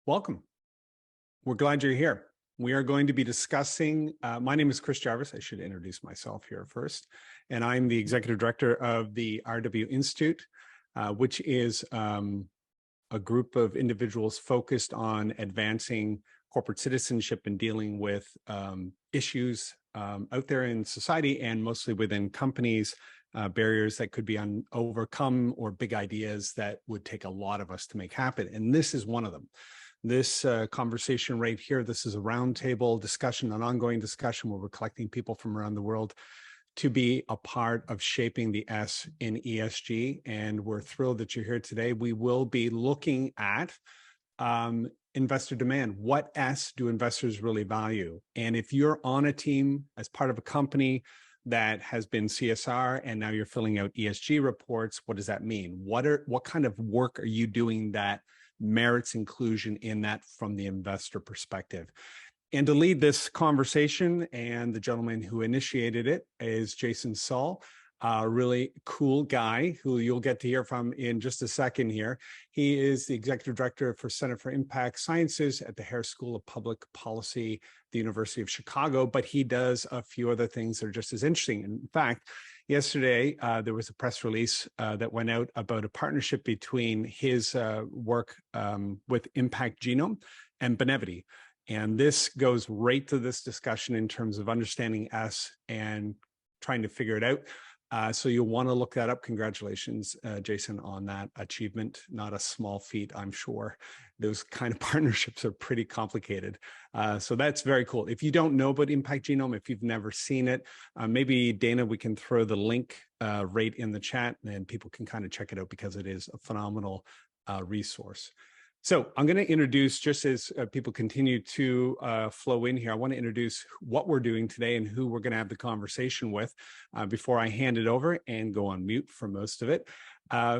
Welcome. We're glad you're here. We are going to be discussing, my name is Chris Jarvis. I should introduce myself here first. And I'm the Executive Director of the RW Institute, which is a group of individuals focused on advancing corporate citizenship and dealing with issues out there in society and mostly within companies, barriers that could be overcome or big ideas that would take a lot of us to make happen. And this is one of them. This conversation right here, this is a roundtable discussion, an ongoing discussion where we're collecting people from around the world to be a part of shaping the S in ESG. And we're thrilled that you're here today. We will be looking at investor demand. What S do investors really value? And if you're on a team as part of a company that has been CSR and now you're filling out ESG reports, what does that mean? What kind of work are you doing that merits inclusion in that from the investor perspective? And to lead this conversation, and the gentleman who initiated it is Jason Saul, a really cool guy who you'll get to hear from in just a second here. He is the Executive Director for Center for Impact Sciences at the Harris School of Public Policy, the University of Chicago, but he does a few other things that are just as interesting. In fact, yesterday, there was a press release that went out about a partnership between his work with Impact Genome and Benevity. And this goes right to this discussion in terms of understanding S and trying to figure it out. So you'll want to look that up. Congratulations, Jason, on that achievement. Not a small feat, I'm sure. Those kind of partnerships are pretty complicated. So that's very cool. If you don't know about Impact Genome, if you've never seen it, maybe Dana, we can throw the link right in the chat and people can kind of check it out because it is a phenomenal resource. So I'm going to introduce, just as people continue to flow in here, I want to introduce what we're doing today and who we're going to have the conversation with before I hand it over and go on mute for most of it.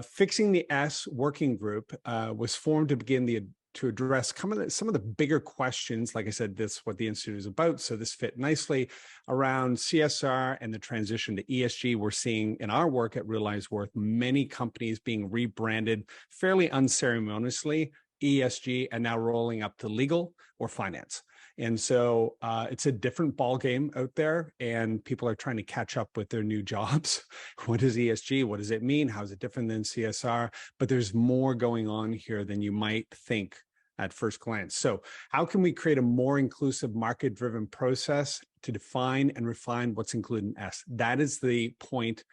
Fixing the S working group was formed to begin to address some of the bigger questions. Like I said, this is what the Institute is about. So this fit nicely around CSR and the transition to ESG. We're seeing in our work at Realize Worth, many companies being rebranded fairly unceremoniously, ESG, and now rolling up to legal or finance. And so it's a different ballgame out there, and people are trying to catch up with their new jobs. What is ESG? What does it mean? How is it different than CSR? But there's more going on here than you might think at first glance. So how can we create a more inclusive market-driven process to define and refine what's included in S? That is the point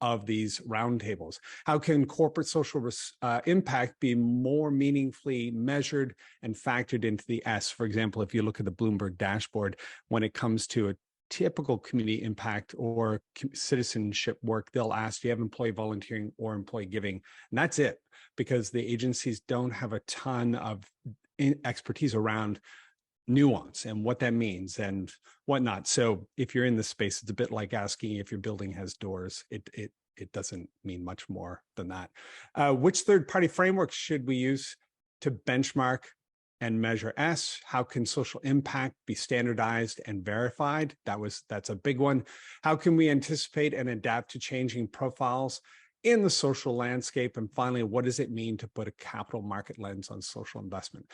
of these roundtables. How can corporate social impact be more meaningfully measured and factored into the S? For example, if you look at the Bloomberg dashboard, when it comes to a typical community impact or citizenship work, they'll ask, do you have employee volunteering or employee giving? And that's it, because the agencies don't have a ton of expertise around nuance and what that means and whatnot. So if you're in this space, it's a bit like asking if your building has doors. It doesn't mean much more than that. Which third-party frameworks should we use to benchmark and measure S? How can social impact be standardized and verified? That's a big one. How can we anticipate and adapt to changing profiles in the social landscape? And finally, what does it mean to put a capital market lens on social investment?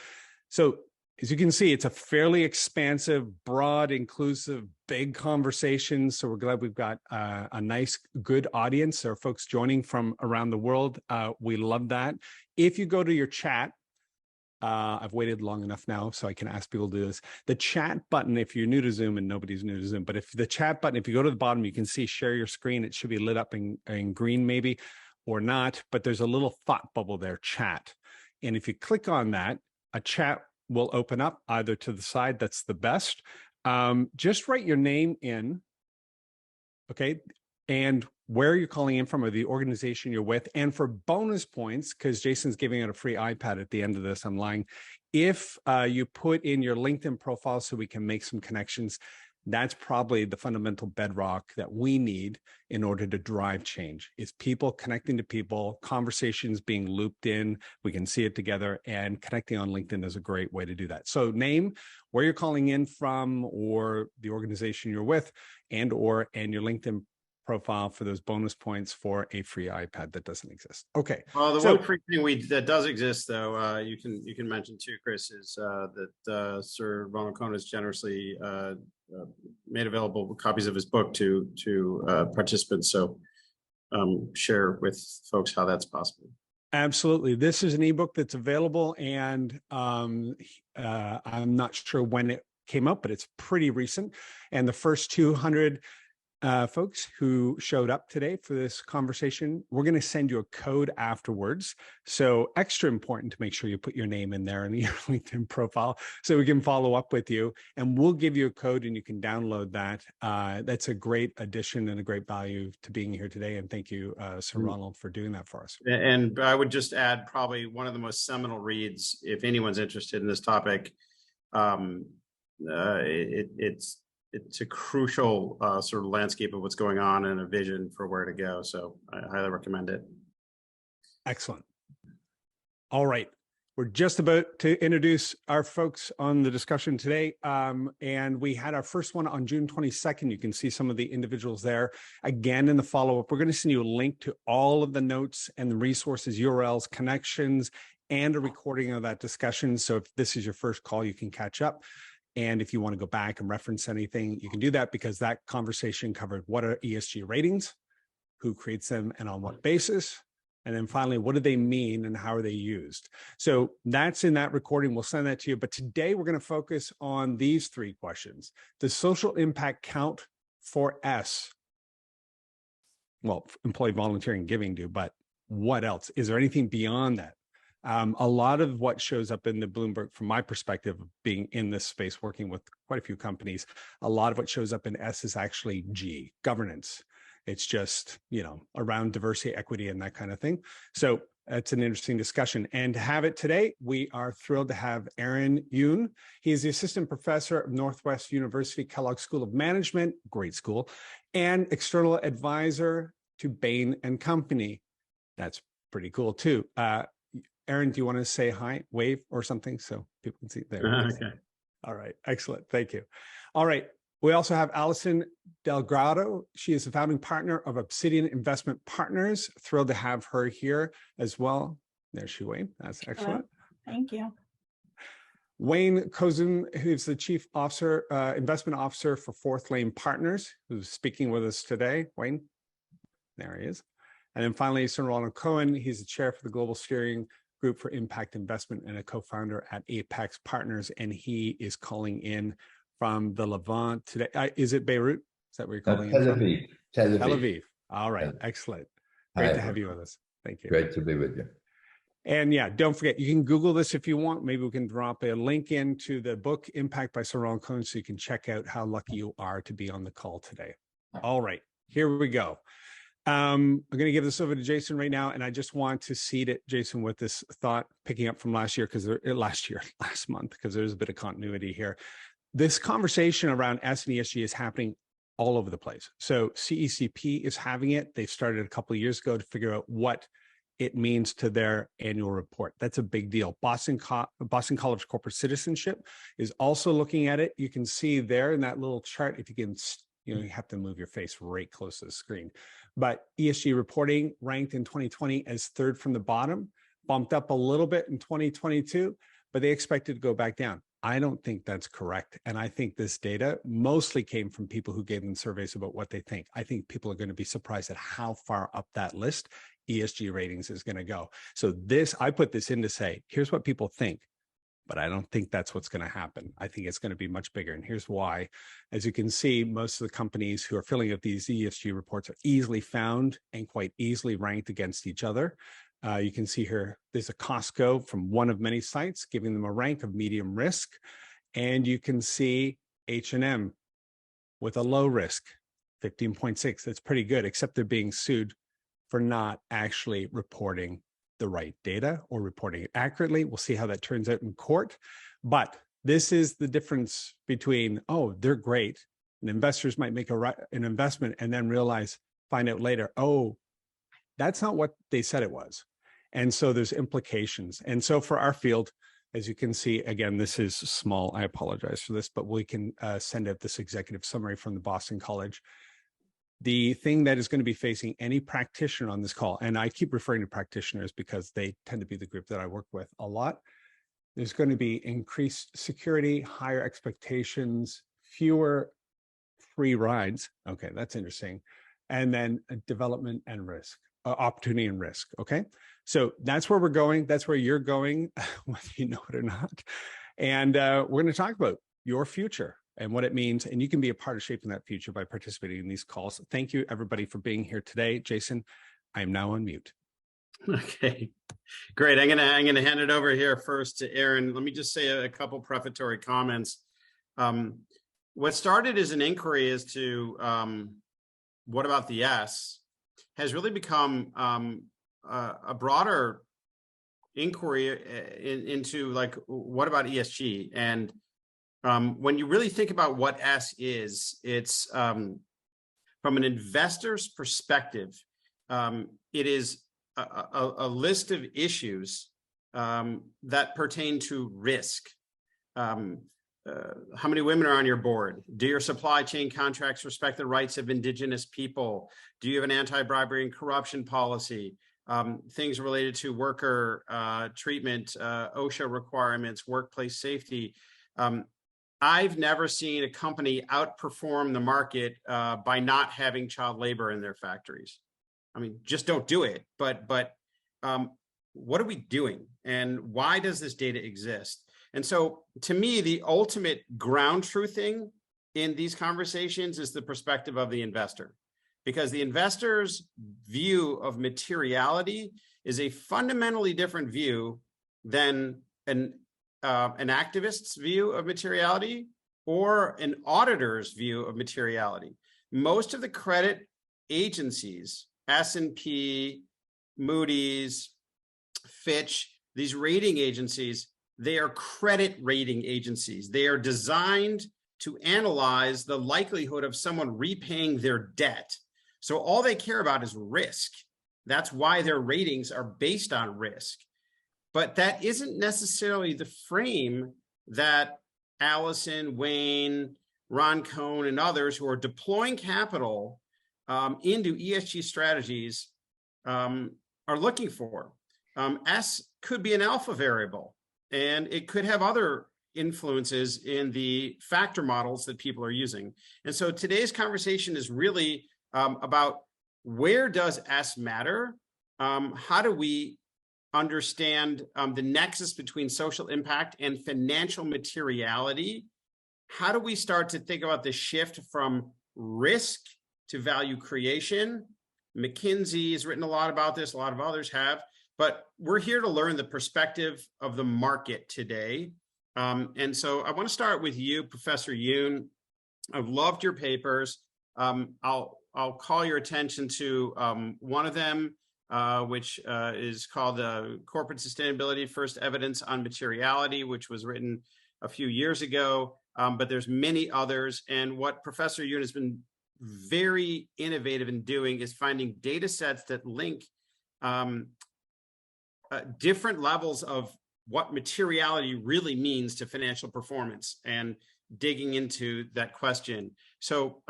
So as you can see, it's a fairly expansive, broad, inclusive, big conversation. So we're glad we've got a nice, good audience. There are folks joining from around the world. We love that. If you go to your chat, I've waited long enough now so I can ask people to do this. The chat button, if you're new to Zoom, and nobody's new to Zoom, but if the chat button, if you go to the bottom, you can see share your screen. It should be lit up in green maybe, or not, but there's a little thought bubble there, chat. And if you click on that, a chat will open up either to the side, that's the best. Just write your name in, okay, and where you're calling in from or the organization you're with. And for bonus points, because Jason's giving out a free iPad at the end of this, I'm lying, if you put in your LinkedIn profile so we can make some connections, that's probably the fundamental bedrock that we need in order to drive change, is people connecting to people, conversations being looped in, we can see it together, and connecting on LinkedIn is a great way to do that. So name, where you're calling in from or the organization you're with, and your LinkedIn profile for those bonus points for a free iPad that doesn't exist. Okay. Well, the one free thing that does exist, though, you can mention too, Chris, is that Sir Ronald Cohen has generously made available copies of his book to participants. So share with folks how that's possible. Absolutely. This is an ebook that's available, and I'm not sure when it came out, but it's pretty recent. And the first 200 folks who showed up today for this conversation, we're going to send you a code afterwards. So extra important to make sure you put your name in there in your LinkedIn profile so we can follow up with you. And we'll give you a code and you can download that. That's a great addition and a great value to being here today. And thank you, Sir Ronald, for doing that for us. And I would just add probably one of the most seminal reads, if anyone's interested in this topic. It's a crucial sort of landscape of what's going on and a vision for where to go. So I highly recommend it. Excellent. All right. We're just about to introduce our folks on the discussion today. And we had our first one on June 22nd. You can see some of the individuals there. Again, in the follow-up, we're going to send you a link to all of the notes and the resources, URLs, connections, and a recording of that discussion. So if this is your first call, you can catch up. And if you want to go back and reference anything, you can do that, because that conversation covered what are ESG ratings, who creates them, and on what basis. And then finally, what do they mean and how are they used? So that's in that recording. We'll send that to you. But today we're going to focus on these three questions. Does social impact count for S? Well, employee volunteering giving do, but what else? Is there anything beyond that? A lot of what shows up in the Bloomberg, from my perspective, of being in this space, working with quite a few companies, a lot of what shows up in S is actually G, governance. It's just, around diversity, equity, and that kind of thing. So it's an interesting discussion. And to have it today, we are thrilled to have Aaron Yoon. He is the assistant professor of Northwestern University Kellogg School of Management, great school, and external advisor to Bain and Company. That's pretty cool too. Aaron, do you want to say hi, wave or something so people can see there? Okay. All right. Excellent. Thank you. All right. We also have Alison Delgado. She is the founding partner of Obsidian Investment Partners. Thrilled to have her here as well. There she Wayne. That's excellent. Hello. Thank you. Wayne Kozun, who's the chief officer, investment officer for Forthlane Partners, who's speaking with us today. Wayne, there he is. And then finally, Sir Ronald Cohen. He's the chair for the Global Steering Group for Impact Investment and a co-founder at Apax Partners, and he is calling in from the Levant today. Is it Beirut? Is that where you're calling in from? Tel Aviv. Tel Aviv. All right, excellent. Great to have you with us. Thank you. Great to be with you. And yeah, don't forget, you can Google this if you want. Maybe we can drop a link into the book Impact by Sir Ronald Cohen so you can check out how lucky you are to be on the call today. All right, here we go. I'm going to give this over to Jason right now, and I just want to seed it, Jason, with this thought picking up from last month, because there's a bit of continuity here. This conversation around S and ESG is happening all over the place. So CECP is having it. They started a couple of years ago to figure out what it means to their annual report. That's a big deal. Boston College Corporate Citizenship is also looking at it. You can see there in that little chart, if you can, you have to move your face right close to the screen. But ESG reporting ranked in 2020 as third from the bottom, bumped up a little bit in 2022, but they expected to go back down. I don't think that's correct. And I think this data mostly came from people who gave them surveys about what they think. I think people are going to be surprised at how far up that list ESG ratings is going to go. So I put this in to say, here's what people think, but I don't think that's what's going to happen. I think it's going to be much bigger. And here's why. As you can see, most of the companies who are filling out these ESG reports are easily found and quite easily ranked against each other. You can see here, there's a Costco from one of many sites giving them a rank of medium risk. And you can see H&M with a low risk, 15.6. That's pretty good, except they're being sued for not actually reporting the right data or reporting it accurately. We'll see how that turns out in court. But this is the difference between, oh, they're great, and investors might make an investment and then find out later, oh, that's not what they said it was. And so there's implications. And so for our field, as you can see, again, this is small. I apologize for this, but we can send out this executive summary from the Boston College. the thing that is going to be facing any practitioner on this call, and I keep referring to practitioners because they tend to be the group that I work with a lot, there's going to be increased security, higher expectations, fewer free rides. Okay, that's interesting. And then development and risk, opportunity and risk. Okay, so that's where we're going. That's where you're going, whether you know it or not. And we're going to talk about your future and what it means. And you can be a part of shaping that future by participating in these calls. Thank you, everybody, for being here today. Jason, I am now on mute. Okay, great. I'm gonna hand it over here first to Aaron. Let me just say a couple prefatory comments. What started as an inquiry as to what about the S has really become a broader inquiry into like, what about ESG? And when you really think about what S is, it's from an investor's perspective, it is a list of issues that pertain to risk. How many women are on your board? Do your supply chain contracts respect the rights of Indigenous people? Do you have an anti-bribery and corruption policy? Things related to worker treatment, OSHA requirements, workplace safety. I've never seen a company outperform the market by not having child labor in their factories. I mean, just don't do it. But what are we doing? And why does this data exist? And so to me, the ultimate ground truthing in these conversations is the perspective of the investor, because the investor's view of materiality is a fundamentally different view than an activist's view of materiality or an auditor's view of materiality. Most of the credit agencies, S&P, Moody's, Fitch, these rating agencies, they are credit rating agencies. They are designed to analyze the likelihood of someone repaying their debt. So all they care about is risk. That's why their ratings are based on risk. But that isn't necessarily the frame that Alison, Wayne, Ron Cohen, and others who are deploying capital into ESG strategies are looking for. S could be an alpha variable, and it could have other influences in the factor models that people are using. And so today's conversation is really about, where does S matter? How do we understand the nexus between social impact and financial materiality? How do we start to think about the shift from risk to value creation? McKinsey has written a lot about this, a lot of others have, but we're here to learn the perspective of the market today. And so I want to start with you, Professor Yoon. I've loved your papers. I'll call your attention to one of them, which is called Corporate Sustainability, First Evidence on Materiality, which was written a few years ago, but there's many others. And what Professor Yoon has been very innovative in doing is finding data sets that link different levels of what materiality really means to financial performance and digging into that question. So,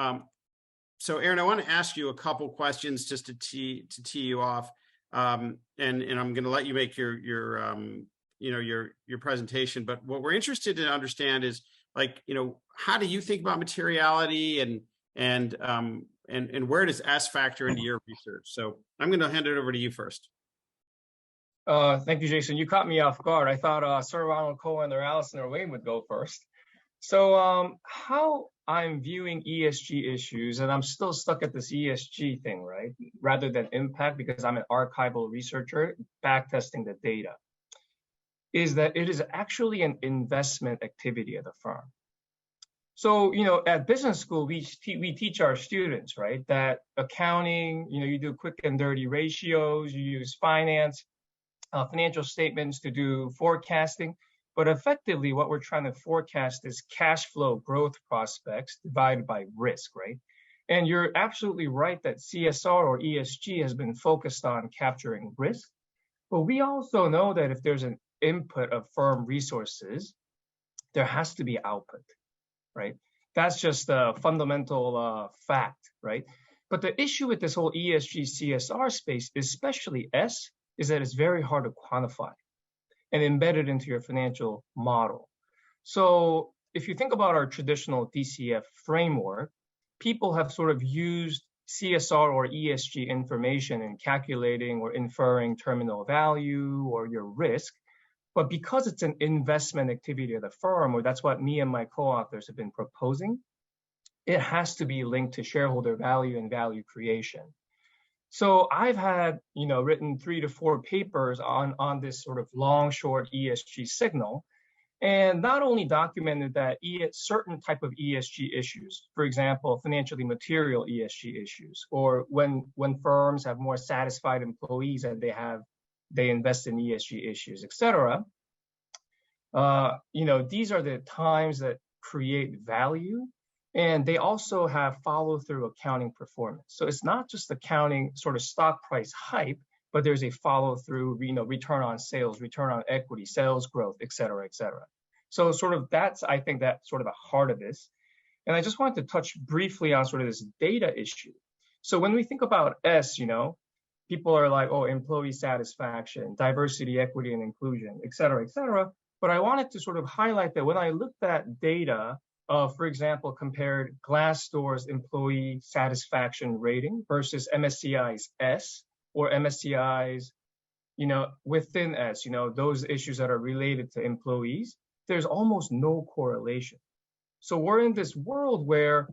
Aaron, I want to ask you a couple questions just to tee you off, and I'm going to let you make your presentation. But what we're interested to understand is, like, how do you think about materiality, and where does S factor into your research? So I'm going to hand it over to you first. Thank you, Jason. You caught me off guard. I thought Sir Ronald, Cohen, or Alison, or Wayne would go first. So how I'm viewing ESG issues, and I'm still stuck at this ESG thing, right? Rather than impact, because I'm an archival researcher, backtesting the data, is that it is actually an investment activity at the firm. So, at business school, we teach our students, right, that accounting, you do quick and dirty ratios, you use financial statements to do forecasting. But effectively, what we're trying to forecast is cash flow growth prospects divided by risk, right? And you're absolutely right that CSR or ESG has been focused on capturing risk. But we also know that if there's an input of firm resources, there has to be output, right? That's just a fundamental fact, right? But the issue with this whole ESG CSR space, especially S, is that it's very hard to quantify and embed it into your financial model. So if you think about our traditional DCF framework, people have sort of used CSR or ESG information in calculating or inferring terminal value or your risk. But because it's an investment activity of the firm, or that's what me and my co-authors have been proposing, it has to be linked to shareholder value and value creation. So I've had, written 3 to 4 papers on this sort of long, short ESG signal, and not only documented that certain type of ESG issues, for example, financially material ESG issues, or when firms have more satisfied employees and they invest in ESG issues, et cetera. These are the times that create value, and they also have follow-through accounting performance. So it's not just accounting sort of stock price hype, but there's a follow-through, return on sales, return on equity, sales growth, et cetera, et cetera. So I think that's sort of the heart of this. And I just wanted to touch briefly on sort of this data issue. So when we think about S, people are like, oh, employee satisfaction, diversity, equity, and inclusion, et cetera, et cetera. But I wanted to sort of highlight that when I looked at data, for example, compared Glassdoor's employee satisfaction rating versus MSCI's S, or MSCI's, within S, those issues that are related to employees, there's almost no correlation. So we're in this world where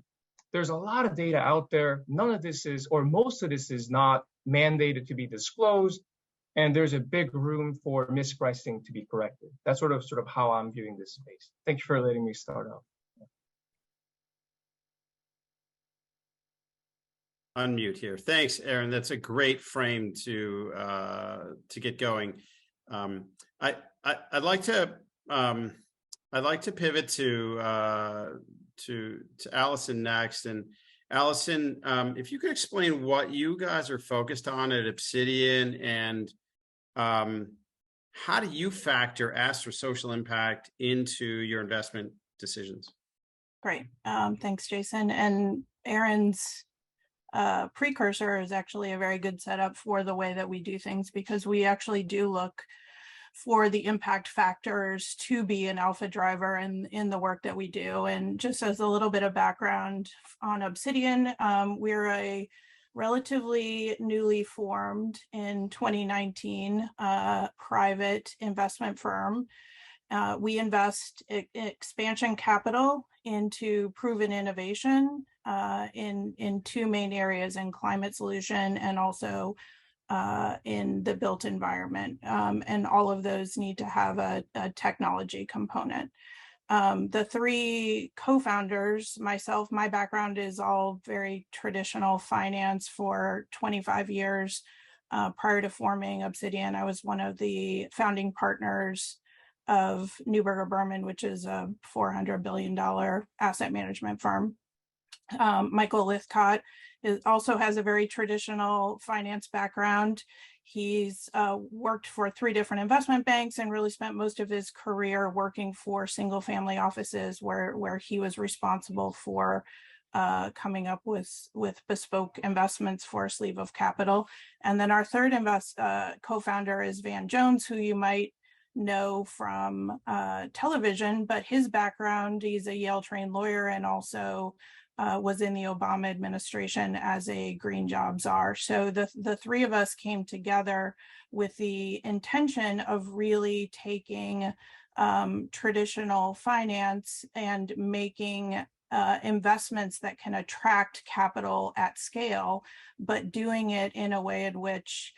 there's a lot of data out there. None of this is, or most of this is not mandated to be disclosed. And there's a big room for mispricing to be corrected. That's sort of how I'm viewing this space. Thank you for letting me start off. Unmute here. Thanks, Aaron. That's a great frame to get going. I'd like to pivot to Alison next. And Alison, if you could explain what you guys are focused on at Obsidian, and how do you factor S or social impact into your investment decisions? Great. Thanks, Jason. And Aaron's precursor is actually a very good setup for the way that we do things, because we actually do look for the impact factors to be an alpha driver in the work that we do. And just as a little bit of background on Obsidian, we're a relatively newly formed in 2019 private investment firm. We invest expansion capital into proven innovation in 2 main areas, in climate solution and also in the built environment. And all of those need to have a technology component. The 3 co-founders, myself, my background is all very traditional finance for 25 years. Prior to forming Obsidian, I was one of the founding partners of Neuberger Berman, which is a $400 billion asset management firm. Michael Lithcott also has a very traditional finance background. He's worked for 3 different investment banks and really spent most of his career working for single family offices where he was responsible for coming up with bespoke investments for a sleeve of capital. And then our third co-founder is Van Jones, who you might know from television, but his background, he's a Yale trained lawyer and also was in the Obama administration as a green job czar. So the 3 of us came together with the intention of really taking traditional finance and making investments that can attract capital at scale, but doing it in a way in which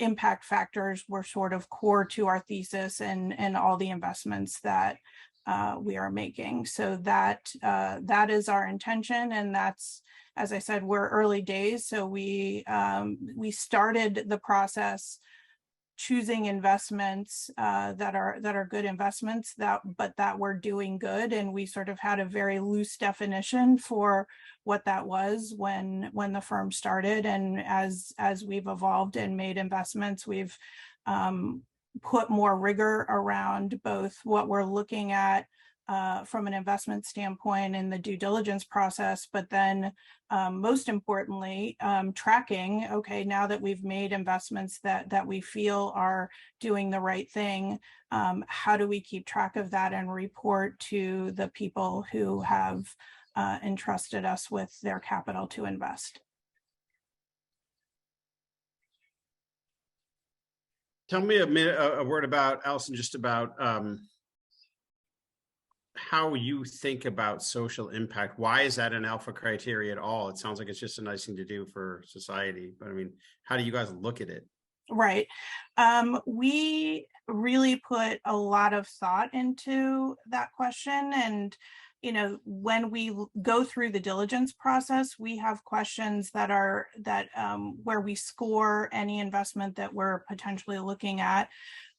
impact factors were sort of core to our thesis and all the investments that we are making. So that is our intention, and that's, as I said, we're early days. So we started the process choosing investments that are good investments but that were doing good, and we sort of had a very loose definition for what that was when the firm started. And as we've evolved and made investments, we've put more rigor around both what we're looking at from an investment standpoint in the due diligence process, but then most importantly, tracking, okay, now that we've made investments that we feel are doing the right thing, how do we keep track of that and report to the people who have entrusted us with their capital to invest? Tell me a word about, Alison, just about how you think about social impact. Why is that an alpha criteria at all? It sounds like it's just a nice thing to do for society, but I mean, how do you guys look at it? Right. We really put a lot of thought into that question. And, you know, when we go through the diligence process, we have questions that are where we score any investment that we're potentially looking at.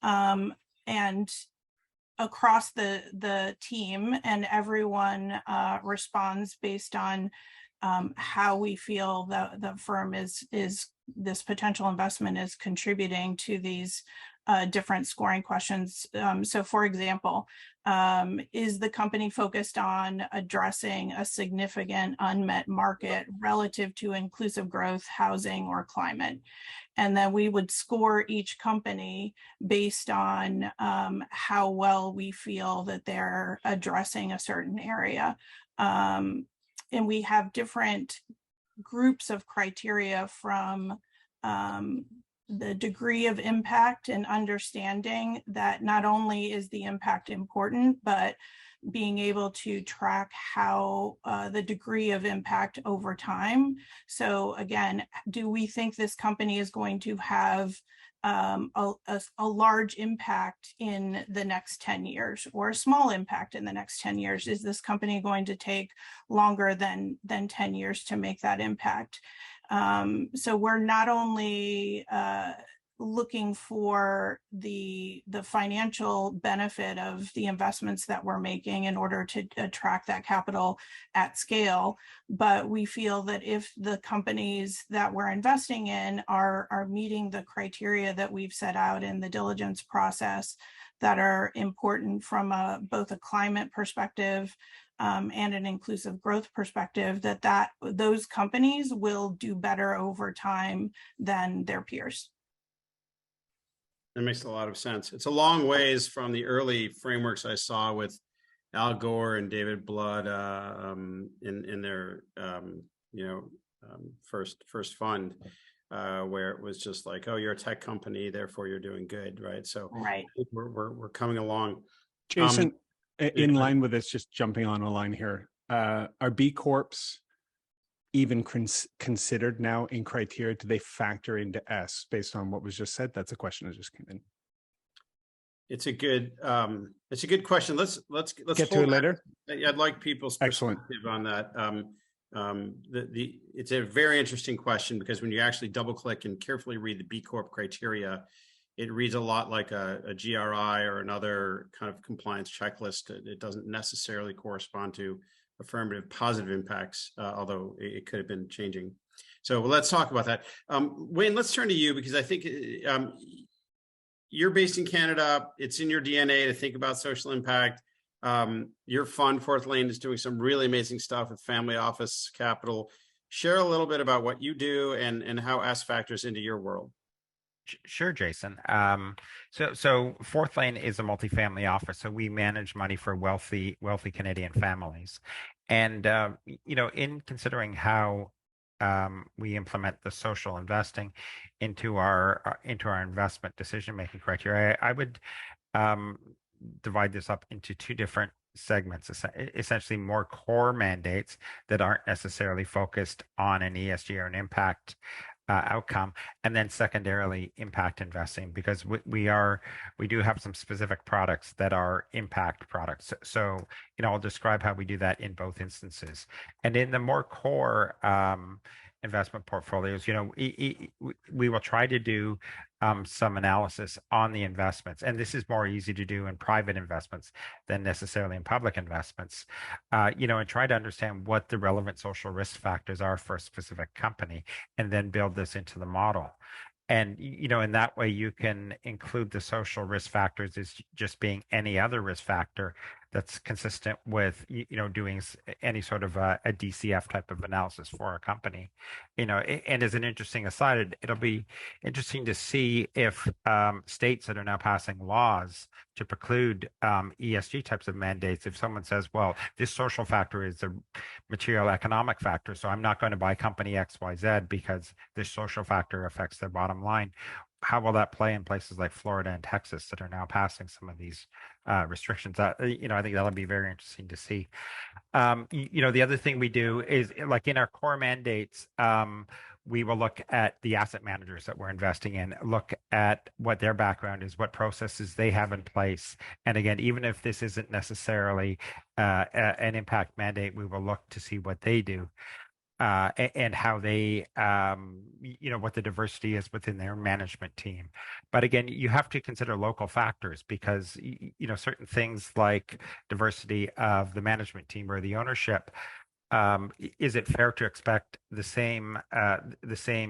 And across the team, and everyone responds based on how we feel the firm is this potential investment is contributing to these different scoring questions. So for example, is the company focused on addressing a significant unmet market relative to inclusive growth, housing, or climate? And then we would score each company based on how well we feel that they're addressing a certain area. And we have different groups of criteria from the degree of impact and understanding that not only is the impact important, but being able to track how the degree of impact over time. So again, do we think this company is going to have a large impact in the next 10 years or a small impact in the next 10 years? Is this company going to take longer than 10 years to make that impact? So we're not only looking for the financial benefit of the investments that we're making in order to attract that capital at scale, but we feel that if the companies that we're investing in are meeting the criteria that we've set out in the diligence process that are important from both a climate perspective and an inclusive growth perspective, that those companies will do better over time than their peers. That makes a lot of sense. It's a long ways from the early frameworks I saw with Al Gore and David Blood in their first fund, where it was just like, oh, you're a tech company, therefore you're doing good, right? So right. we're coming along. Jason, in line with this, just jumping on a line here, are B Corps even considered now in criteria? Do they factor into S based on what was just said? That's a question that just came in. It's a good question. Let's get to it later. I'd like people's perspective on that. It's a very interesting question, because when you actually double click and carefully read the B Corp criteria, it reads a lot like a GRI or another kind of compliance checklist. It doesn't necessarily correspond to affirmative positive impacts, although it could have been changing. So let's talk about that. Wayne, let's turn to you, because I think you're based in Canada. It's in your DNA to think about social impact. Your fund, Forthlane, is doing some really amazing stuff with family office capital. Share a little bit about what you do and how S factors into your world. Sure, Jason. So Forthlane is a multifamily office. So we manage money for wealthy Canadian families. And, in considering how we implement the social investing into our investment decision-making criteria, I would divide this up into two different segments, essentially more core mandates that aren't necessarily focused on an ESG or an impact outcome, and then secondarily impact investing, because we do have some specific products that are impact products. So I'll describe how we do that in both instances. And in the more core investment portfolios, we will try to do some analysis on the investments, and this is more easy to do in private investments than necessarily in public investments, and try to understand what the relevant social risk factors are for a specific company, and then build this into the model. And, in that way, you can include the social risk factors as just being any other risk factor that's consistent with doing any sort of a DCF type of analysis for a company. And as an interesting aside, it'll be interesting to see if states that are now passing laws to preclude ESG types of mandates, if someone says, well, this social factor is a material economic factor, so I'm not going to buy company XYZ because this social factor affects their bottom line. How will that play in places like Florida and Texas that are now passing some of these restrictions? I think that'll be very interesting to see. The other thing we do is, like in our core mandates, we will look at the asset managers that we're investing in, look at what their background is, what processes they have in place. And again, even if this isn't necessarily an impact mandate, we will look to see what they do. And how they, what the diversity is within their management team. But again, you have to consider local factors because, certain things like diversity of the management team or the ownership, is it fair to expect the same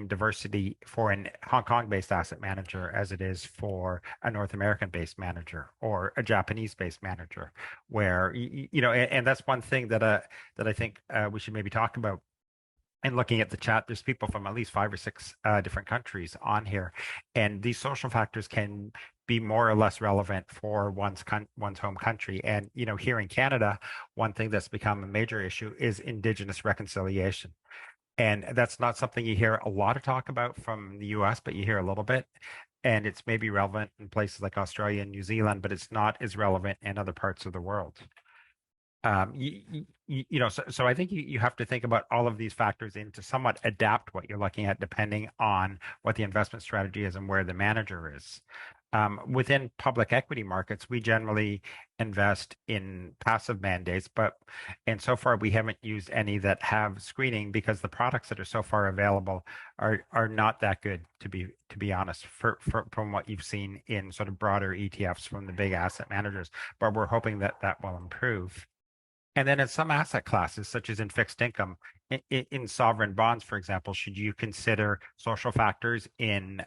diversity for an Hong Kong-based asset manager as it is for a North American-based manager or a Japanese-based manager? Where and that's one thing that I think we should maybe talk about. And looking at the chat, there's people from at least 5 or 6 different countries on here, and these social factors can be more or less relevant for one's home country. And here in Canada, one thing that's become a major issue is Indigenous reconciliation, and that's not something you hear a lot of talk about from the U.S., but you hear a little bit. And it's maybe relevant in places like Australia and New Zealand, but it's not as relevant in other parts of the world. So I think you have to think about all of these factors in to somewhat adapt what you're looking at depending on what the investment strategy is and where the manager is. Within public equity markets, we generally invest in passive mandates, and so far we haven't used any that have screening because the products that are so far available are not that good, to be honest, from what you've seen in sort of broader ETFs from the big asset managers. But we're hoping that will improve. And then in some asset classes, such as in fixed income, in sovereign bonds, for example, should you consider social factors in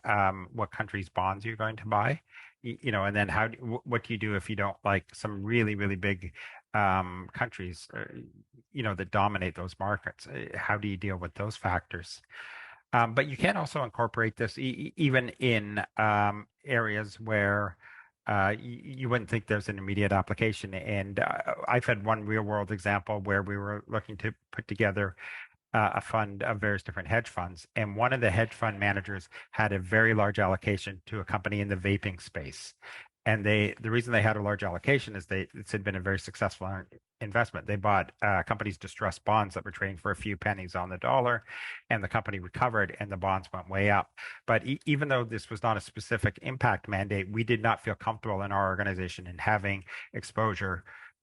what country's bonds you're going to buy? And then what do you do if you don't like some really, really big countries, that dominate those markets? How do you deal with those factors? But you can also incorporate this even in areas where you wouldn't think there's an immediate application. And I've had one real world example where we were looking to put together a fund of various different hedge funds. And one of the hedge fund managers had a very large allocation to a company in the vaping space. And the reason they had a large allocation is it had been a very successful investment. They bought companies' distressed bonds that were trading for a few pennies on the dollar, and the company recovered and the bonds went way up. But even though this was not a specific impact mandate, we did not feel comfortable in our organization in having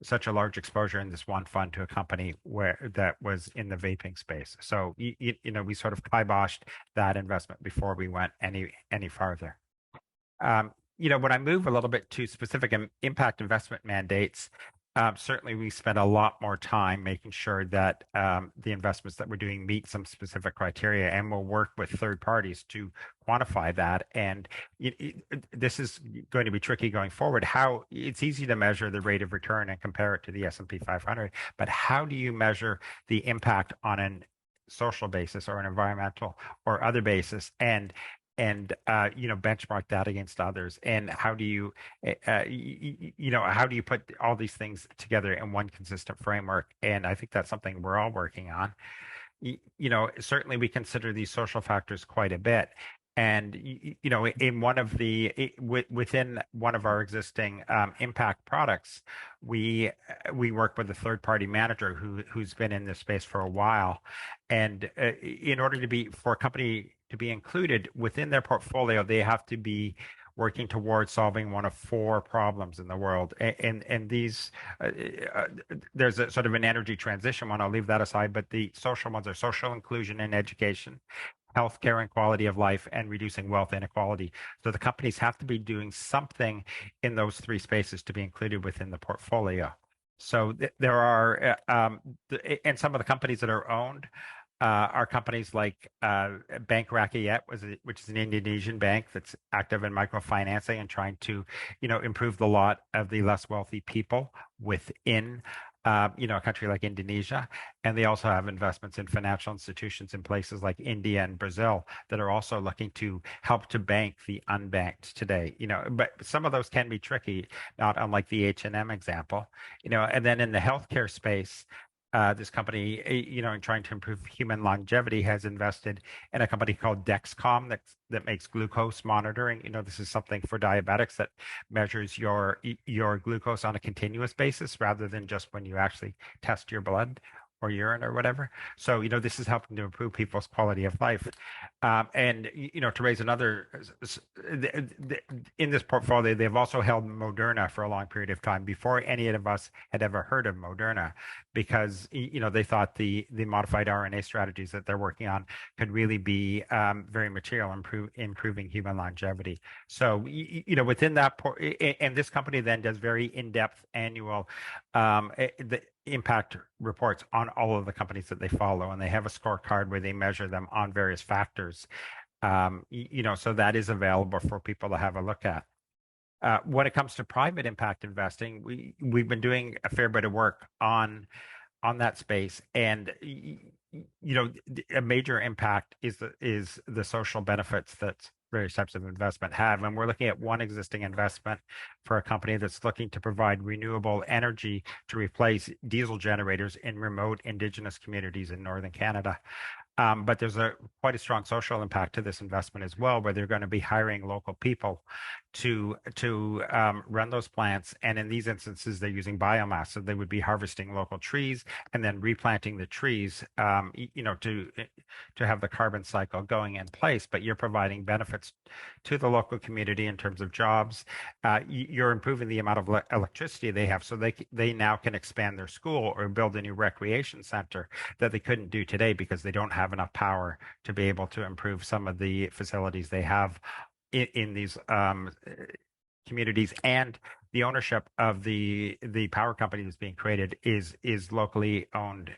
such a large exposure in this one fund to a company that was in the vaping space. So we sort of kiboshed that investment before we went any farther. When I move a little bit to specific impact investment mandates, certainly we spend a lot more time making sure that the investments that we're doing meet some specific criteria, and we'll work with third parties to quantify that. And this is going to be tricky going forward. How it's easy to measure the rate of return and compare it to the S&P 500, but how do you measure the impact on an social basis or an environmental or other basis, and benchmark that against others? And how do you put all these things together in one consistent framework? And I think that's something we're all working on. Certainly we consider these social factors quite a bit. And in within one of our existing impact products, we work with a third-party manager who's been in this space for a while. And in order for a company to be included within their portfolio, they have to be working towards solving one of 4 problems in the world. And these, there's a sort of an energy transition one. I'll leave that aside, but the social ones are social inclusion and education, healthcare and quality of life, and reducing wealth inequality. So the companies have to be doing something in those 3 spaces to be included within the portfolio. So there are, and some of the companies that are owned are companies like Bank Rakyat, which is an Indonesian bank that's active in microfinancing and trying to, improve the lot of the less wealthy people within, a country like Indonesia. And they also have investments in financial institutions in places like India and Brazil that are also looking to help to bank the unbanked today. But some of those can be tricky, not unlike the H&M example. And then in the healthcare space, this company, in trying to improve human longevity, has invested in a company called Dexcom that makes glucose monitoring. This is something for diabetics that measures your glucose on a continuous basis rather than just when you actually test your blood or urine or whatever. So, this is helping to improve people's quality of life. And, to raise another, in this portfolio, they've also held Moderna for a long period of time before any of us had ever heard of Moderna, because, they thought the modified RNA strategies that they're working on could really be very material improving human longevity. So, within that, and this company then does very in-depth annual impact reports on all of the companies that they follow, and they have a scorecard where they measure them on various factors. So that is available for people to have a look at. When it comes to private impact investing, we've been doing a fair bit of work on that space, and a major impact is the social benefits that various types of investment have. And we're looking at one existing investment for a company that's looking to provide renewable energy to replace diesel generators in remote Indigenous communities in northern Canada. But there's quite a strong social impact to this investment as well, where they're going to be hiring local people to run those plants. And in these instances, they're using biomass. So they would be harvesting local trees and then replanting the trees, to have the carbon cycle going in place. But you're providing benefits to the local community in terms of jobs. You're improving the amount of electricity they have, so they now can expand their school or build a new recreation center that they couldn't do today because they don't have enough power to be able to improve some of the facilities they have in these communities. And the ownership of the power company that's being created is locally owned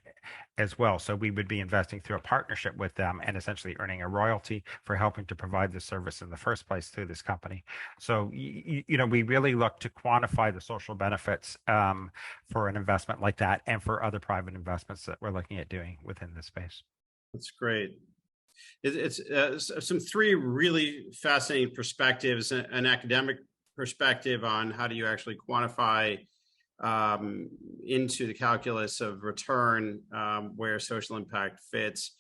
as well. So we would be investing through a partnership with them and essentially earning a royalty for helping to provide the service in the first place through this company. So, we really look to quantify the social benefits for an investment like that and for other private investments that we're looking at doing within this space. That's great. It's some three really fascinating perspectives: an academic perspective on how do you actually quantify into the calculus of return where social impact fits.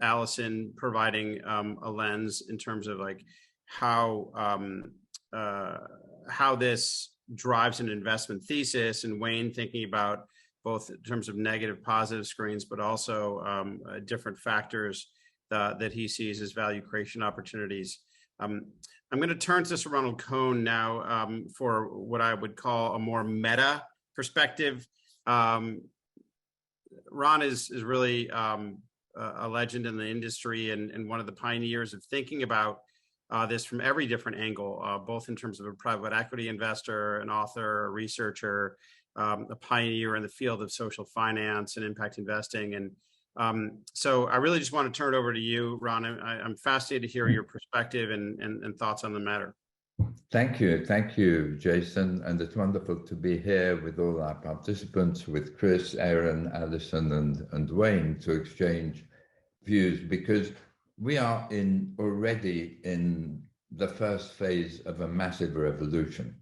Alison providing a lens in terms of like how this drives an investment thesis, and Wayne thinking about both in terms of negative, positive screens, but also different factors that he sees as value creation opportunities. I'm going to turn to Sir Ronald Cohen now for what I would call a more meta perspective. Ron is really a legend in the industry and one of the pioneers of thinking about this from every different angle, both in terms of a private equity investor, an author, a researcher, a pioneer in the field of social finance and impact investing. And so I really just want to turn it over to you, Ron. I'm fascinated to hear your perspective and thoughts on the matter. Thank you, Jason. And it's wonderful to be here with all our participants, with Chris, Aaron, Alison, and Wayne to exchange views, because we are already in the first phase of a massive revolution.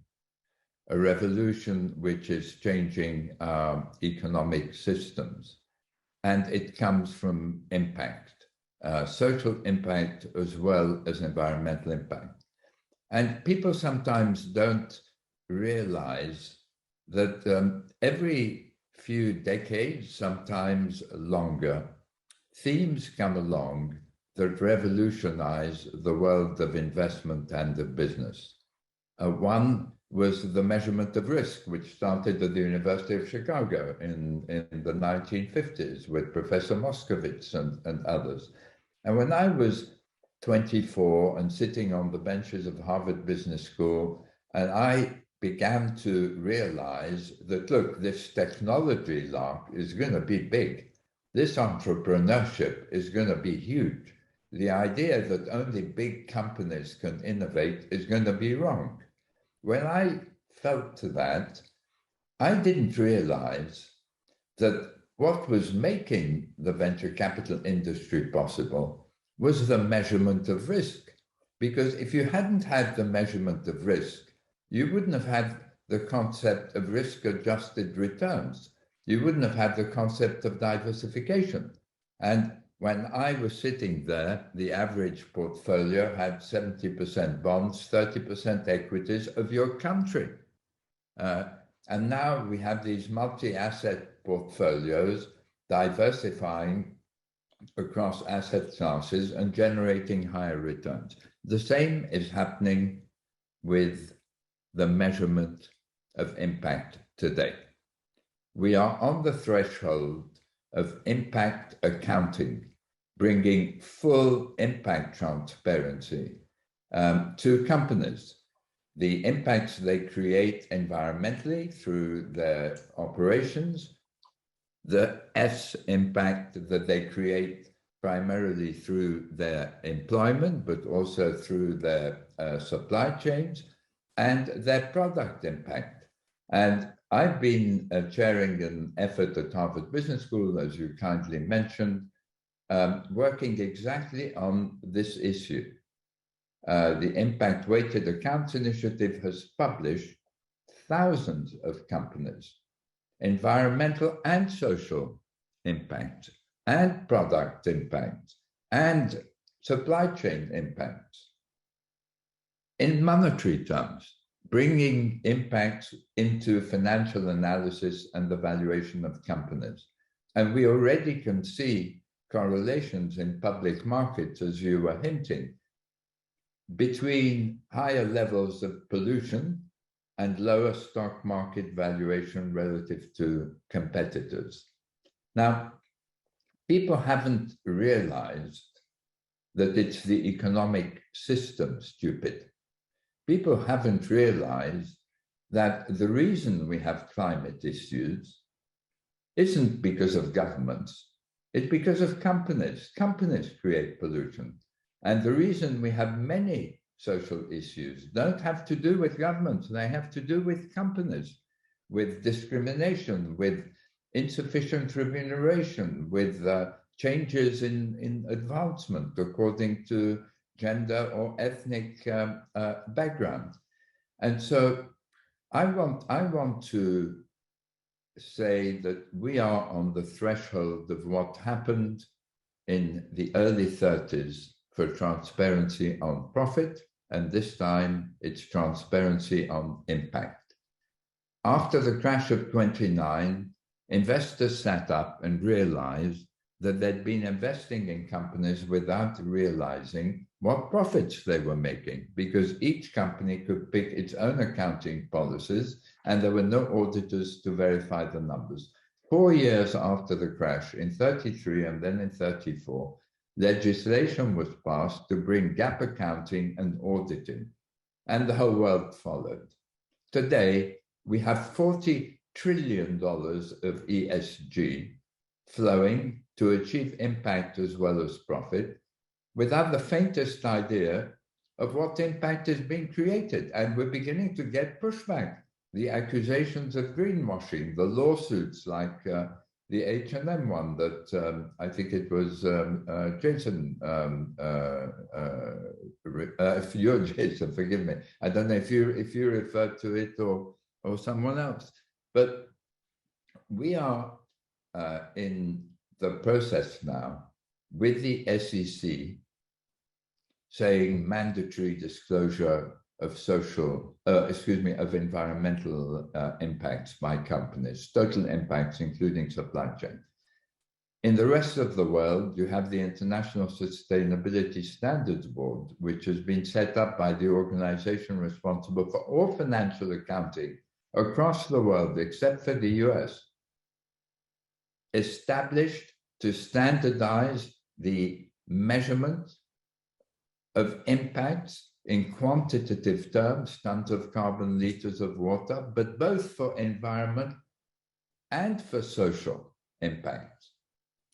A revolution which is changing our economic systems. And it comes from impact, social impact as well as environmental impact. And people sometimes don't realize that every few decades, sometimes longer, themes come along that revolutionize the world of investment and of business. One was the measurement of risk, which started at the University of Chicago in the 1950s with Professor Moskowitz and others. And when I was 24 and sitting on the benches of Harvard Business School, and I began to realize that, look, this technology lark is going to be big. this entrepreneurship is going to be huge. The idea that only big companies can innovate is going to be wrong. When I felt to that, I didn't realize that what was making the venture capital industry possible was the measurement of risk. Because if you hadn't had the measurement of risk, you wouldn't have had the concept of risk-adjusted returns. You wouldn't have had the concept of diversification. And when I was sitting there, the average portfolio had 70% bonds, 30% equities of your country. And now we have these multi-asset portfolios diversifying across asset classes and generating higher returns. The same is happening with the measurement of impact today. We are on the threshold of impact accounting, bringing full impact transparency to companies. The impacts they create environmentally through their operations, the S impact that they create primarily through their employment, but also through their supply chains, and their product impact. And I've been chairing an effort at Harvard Business School, as you kindly mentioned, working exactly on this issue. The Impact Weighted Accounts Initiative has published thousands of companies, environmental and social impact, and product impact, and supply chain impacts. In monetary terms, bringing impacts into financial analysis and the valuation of companies. And we already can see correlations in public markets, as you were hinting, between higher levels of pollution and lower stock market valuation relative to competitors. Now, people haven't realized that it's the economic system, stupid. People haven't realized that the reason we have climate issues isn't because of governments, it's because of companies. Companies create pollution. And the reason we have many social issues don't have to do with governments, they have to do with companies, with discrimination, with insufficient remuneration, with changes in advancement according to gender or ethnic background. And so I want to say that we are on the threshold of what happened in the early 30s for transparency on profit, and this time it's transparency on impact. After the crash of 29, investors sat up and realized that they'd been investing in companies without realizing what profits they were making, because each company could pick its own accounting policies and there were no auditors to verify the numbers. 4 years after the crash, in 33 and then in 34, legislation was passed to bring GAAP accounting and auditing, and the whole world followed. Today, we have $40 trillion of ESG flowing to achieve impact as well as profit, without the faintest idea of what impact is being created. And we're beginning to get pushback. The accusations of greenwashing, the lawsuits like the H&M one that I think it was Jason, if you're Jason, forgive me. I don't know if you referred to it or someone else. But we are in the process now with the SEC saying mandatory disclosure of of environmental impacts by companies, total impacts, including supply chain. In the rest of the world, you have the International Sustainability Standards Board, which has been set up by the organization responsible for all financial accounting across the world, except for the US, established to standardize the measurement of impacts in quantitative terms, tons of carbon, liters of water, but both for environment and for social impacts.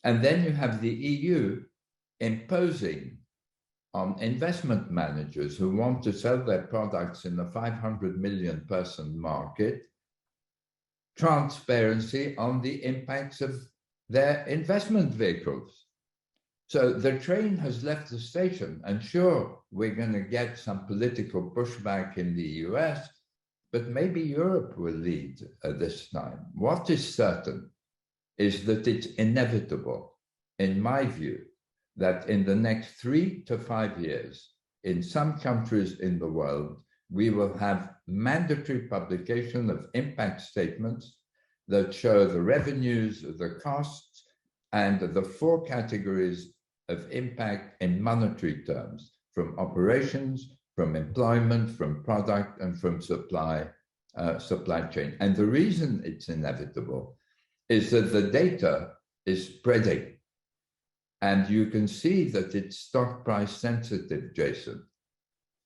And then you have the EU imposing on investment managers who want to sell their products in the 500 million person market transparency on the impacts of their investment vehicles. So the train has left the station, and sure, we're going to get some political pushback in the US, but maybe Europe will lead this time. What is certain is that it's inevitable, in my view, that in the next 3 to 5 years, in some countries in the world, we will have mandatory publication of impact statements that show the revenues, the costs, and the 4 categories of impact in monetary terms, from operations, from employment, from product, and from supply chain. And the reason it's inevitable is that the data is spreading. And you can see that it's stock price sensitive, Jason.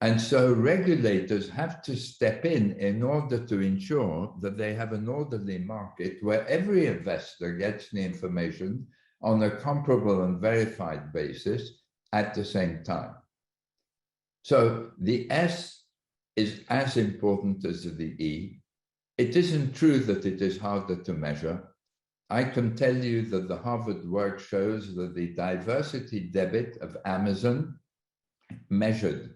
And so regulators have to step in order to ensure that they have an orderly market where every investor gets the information on a comparable and verified basis at the same time. So the S is as important as the E. It isn't true that it is harder to measure. I can tell you that the Harvard work shows that the diversity debit of Amazon, measured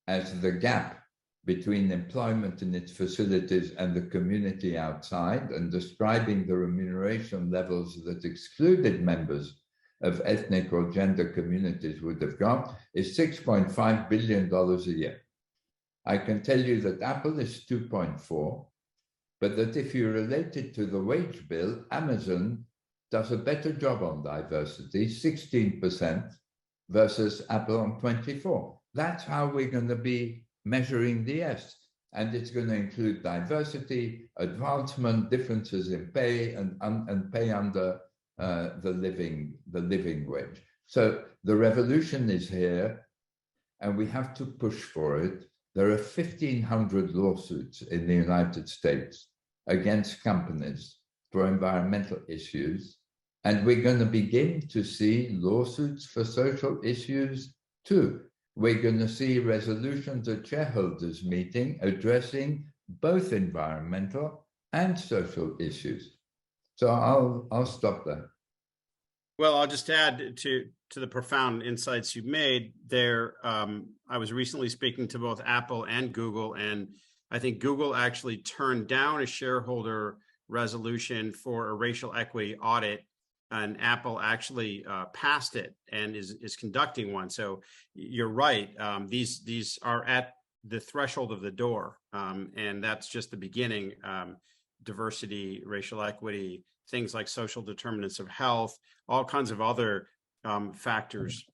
as the gap between employment in its facilities and the community outside, and describing the remuneration levels that excluded members of ethnic or gender communities would have got, is $6.5 billion a year. I can tell you that Apple is 2.4, but that if you relate it to the wage bill, Amazon does a better job on diversity, 16% versus Apple on 24%. That's how we're going to be measuring the S. And it's going to include diversity, advancement, differences in pay, and pay under the living wage. So the revolution is here, and we have to push for it. There are 1,500 lawsuits in the United States against companies for environmental issues. And we're going to begin to see lawsuits for social issues too. We're going to see resolutions at shareholders' meeting addressing both environmental and social issues. So I'll stop there. Well, I'll just add to the profound insights you've made there. I was recently speaking to both Apple and Google, and I think Google actually turned down a shareholder resolution for a racial equity audit, and Apple actually passed it and is conducting one. So you're right. These are at the threshold of the door, and that's just the beginning. Diversity, racial equity, things like social determinants of health, all kinds of other factors.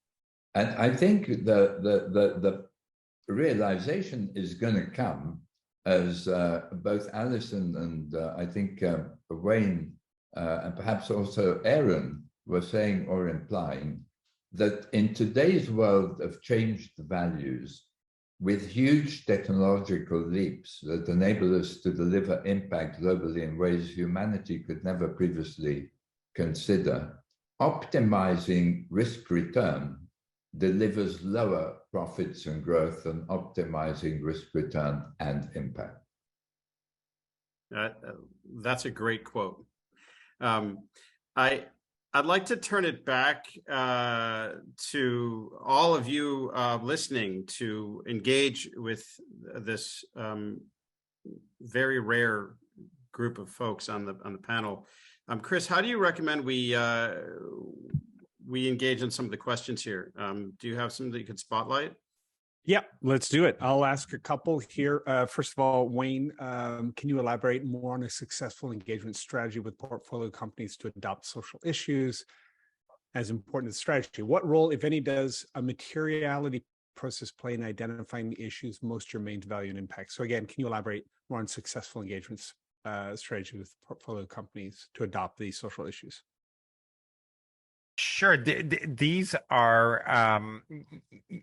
And I think the realization is going to come as both Alison and I think Wayne and perhaps also Aaron were saying or implying, that in today's world of changed values, with huge technological leaps that enable us to deliver impact globally in ways humanity could never previously consider, optimizing risk return delivers lower profits and growth than optimizing risk return and impact. That's a great quote. I'd like to turn it back to all of you listening to engage with this very rare group of folks on the panel. Chris, how do you recommend we engage in some of the questions here? Do you have some that you could spotlight? Yeah, let's do it. I'll ask a couple here. First of all, Wayne, can you elaborate more on a successful engagement strategy with portfolio companies to adopt social issues as important as strategy? What role, if any, does a materiality process play in identifying the issues most germane to value and impact? So again, can you elaborate more on successful engagements strategy with portfolio companies to adopt these social issues? Sure. These are,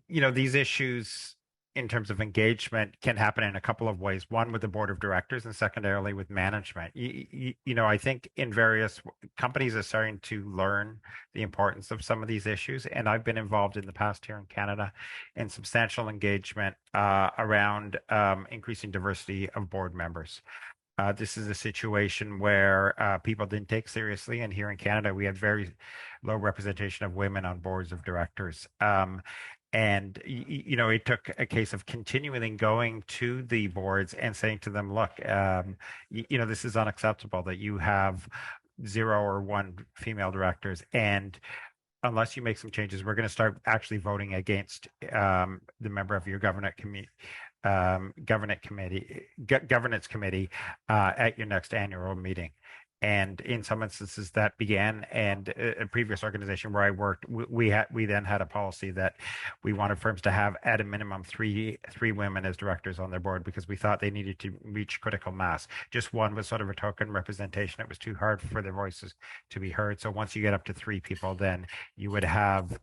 these issues in terms of engagement can happen in a couple of ways. One, with the board of directors, and secondarily with management. I think in various companies are starting to learn the importance of some of these issues. And I've been involved in the past here in Canada in substantial engagement around increasing diversity of board members. This is a situation where people didn't take seriously. And here in Canada, we had very low representation of women on boards of directors. And, it took a case of continually going to the boards and saying to them, look, this is unacceptable that you have 0 or 1 female directors. And unless you make some changes, we're going to start actually voting against the member of your governance committee at your next annual meeting. And in some instances that began, and a previous organization where I worked, we then had a policy that we wanted firms to have at a minimum three women as directors on their board, because we thought they needed to reach critical mass. Just one was sort of a token representation. It was too hard for their voices to be heard. So once you get up to 3 people, then you would have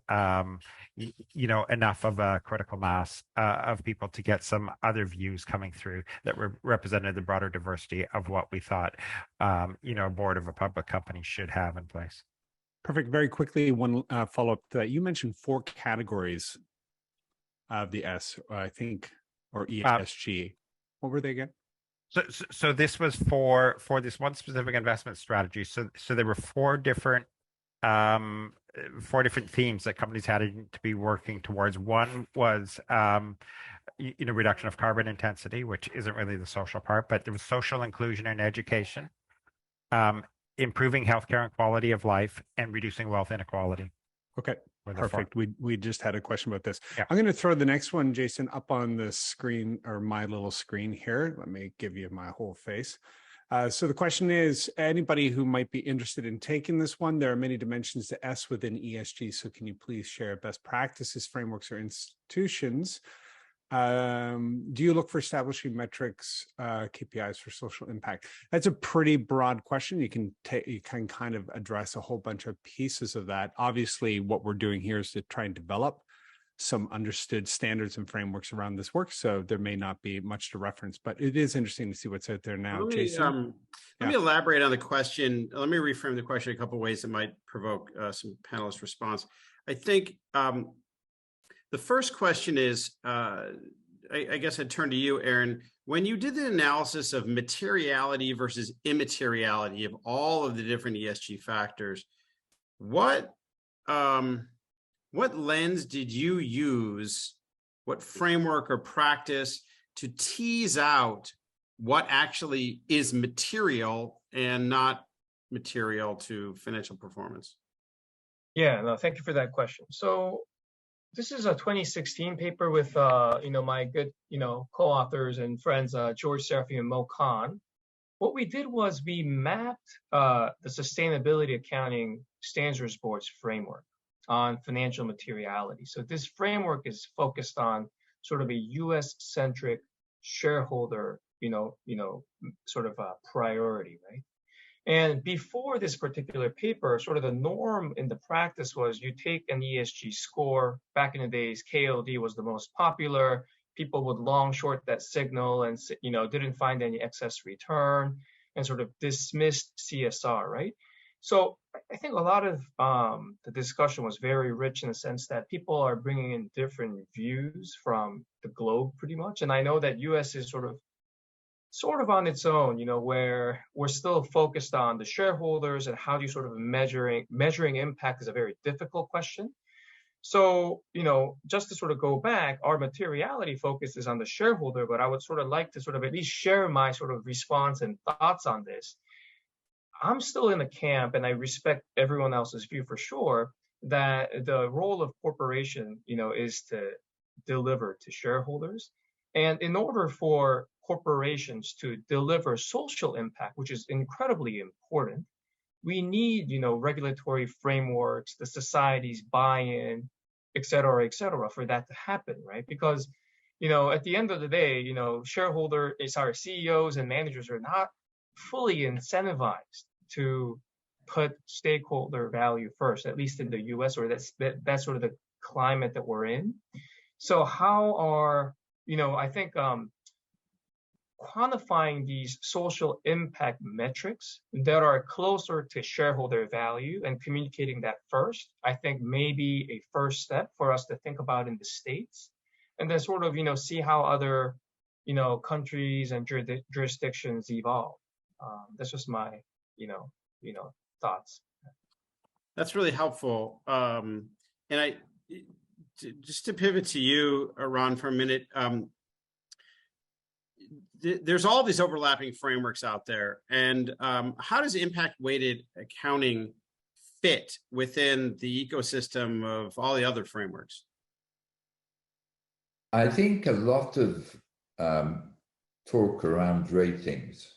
enough of a critical mass of people to get some other views coming through that represented the broader diversity of what we thought a board of a public company should have in place. Perfect. Very quickly, one follow-up to that. You mentioned 4 categories of the S, I think, or ESG. What were they again? So this was for this one specific investment strategy. So there were 4 different themes that companies had to be working towards. One was reduction of carbon intensity, which isn't really the social part, but there was social inclusion and education, improving healthcare and quality of life, and reducing wealth inequality. Okay, perfect. We just had a question about this. Yeah. I'm going to throw the next one, Jason, up on the screen, or my little screen here. Let me give you my whole face. So the question is, anybody who might be interested in taking this one, there are many dimensions to S within ESG. So can you please share best practices, frameworks, or institutions? Do you look for establishing metrics, KPIs for social impact? That's a pretty broad question. You can kind of address a whole bunch of pieces of that. Obviously, what we're doing here is to try and develop some understood standards and frameworks around this work. So there may not be much to reference, but it is interesting to see what's out there now. Jason? Let me elaborate on the question. Let me reframe the question a couple of ways that might provoke some panelist response. I think the first question is, I guess I'd turn to you, Aaron. When you did the analysis of materiality versus immateriality of all of the different ESG factors, what lens did you use, what framework or practice to tease out what actually is material and not material to financial performance? Yeah, no, thank you for that question. So this is a 2016 paper with my good co-authors and friends George Serafim and Mo Khan. What we did was we mapped the Sustainability Accounting Standards Board's framework on financial materiality. So this framework is focused on sort of a U.S.-centric shareholder, sort of a priority, right? And before this particular paper, sort of the norm in the practice was you take an ESG score. Back in the days, KLD was the most popular. People would long short that signal and, didn't find any excess return and sort of dismissed CSR, right? So I think a lot of the discussion was very rich in the sense that people are bringing in different views from the globe pretty much. And I know that US is sort of on its own, where we're still focused on the shareholders and how do you sort of measuring impact is a very difficult question. So, just to sort of go back, our materiality focus is on the shareholder, but I would sort of like to sort of at least share my sort of response and thoughts on this. I'm still in the camp, and I respect everyone else's view for sure, that the role of corporation, is to deliver to shareholders. And in order for corporations to deliver social impact, which is incredibly important, we need, regulatory frameworks, the society's buy-in, et cetera, for that to happen, right? Because, at the end of the day, CEOs and managers are not fully incentivized to put stakeholder value first, at least in the US, or that's sort of the climate that we're in. So how are, I think quantifying these social impact metrics that are closer to shareholder value and communicating that first, I think may be a first step for us to think about in the States, and then sort of, see how other, countries and jurisdictions evolve. That's just my, thoughts. That's really helpful. And just to pivot to you, Ron, for a minute, there's all these overlapping frameworks out there. And how does impact-weighted accounting fit within the ecosystem of all the other frameworks? I think a lot of talk around ratings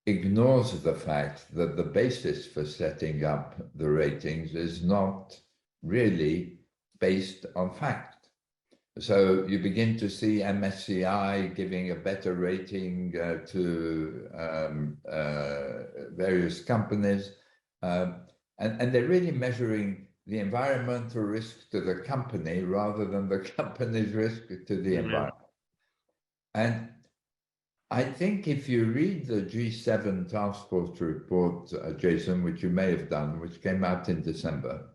ignores the fact that the basis for setting up the ratings is not really based on fact. So you begin to see MSCI giving a better rating to various companies, and they're really measuring the environmental risk to the company rather than the company's risk to the environment. And I think if you read the G7 task force report, Jason, which you may have done, which came out in December,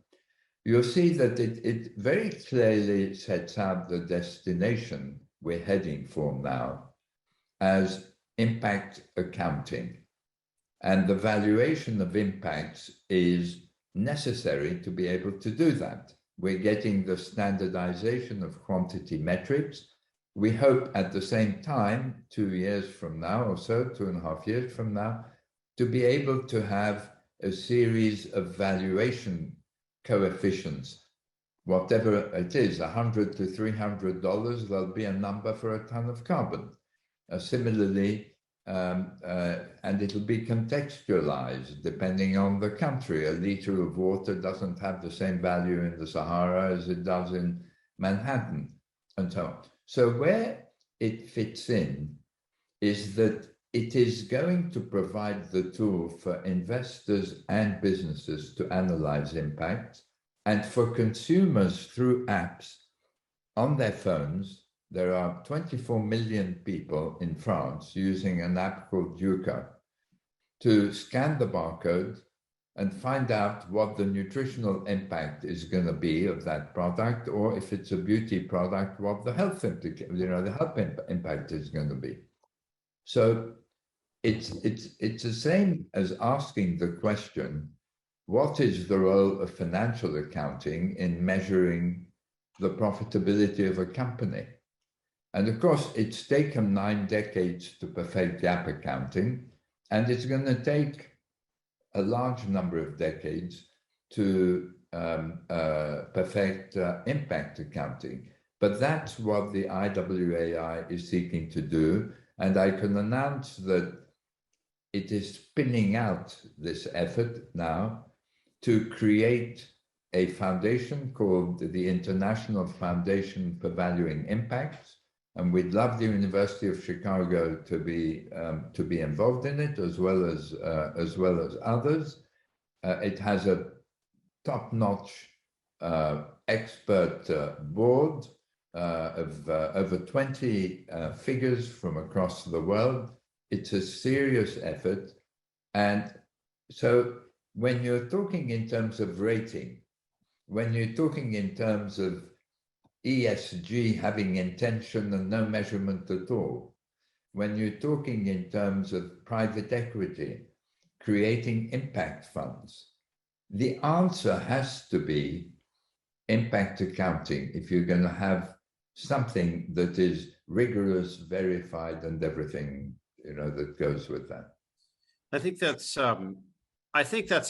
you'll see that it very clearly sets out the destination we're heading for now as impact accounting. And the valuation of impacts is necessary to be able to do that. We're getting the standardization of quantity metrics. We hope at the same time, 2 years from now or so, 2.5 years from now, to be able to have a series of valuation coefficients. Whatever it is, $100 to $300, there'll be a number for a ton of carbon. Similarly, and it'll be contextualized depending on the country. A liter of water doesn't have the same value in the Sahara as it does in Manhattan, and so on. So where it fits in is that it is going to provide the tool for investors and businesses to analyze impact, and for consumers through apps on their phones. There are 24 million people in France using an app called Yuka to scan the barcode and find out what the nutritional impact is going to be of that product, or if it's a beauty product, what the health impact is going to be. So it's the same as asking the question, what is the role of financial accounting in measuring the profitability of a company? And of course, it's taken 9 decades to perfect GAAP accounting, and it's going to take a large number of decades to perfect impact accounting. But that's what the IWAI is seeking to do. And I can announce that it is spinning out this effort now to create a foundation called the International Foundation for Valuing Impacts. And we'd love the University of Chicago to be involved in it, as well as others. It has a top-notch expert board of over 20 figures from across the world. It's a serious effort, and so when you're talking in terms of rating, when you're talking in terms of ESG having intention and no measurement at all, when you're talking in terms of private equity, creating impact funds, the answer has to be impact accounting if you're going to have something that is rigorous, verified, and everything that goes with that. I think that's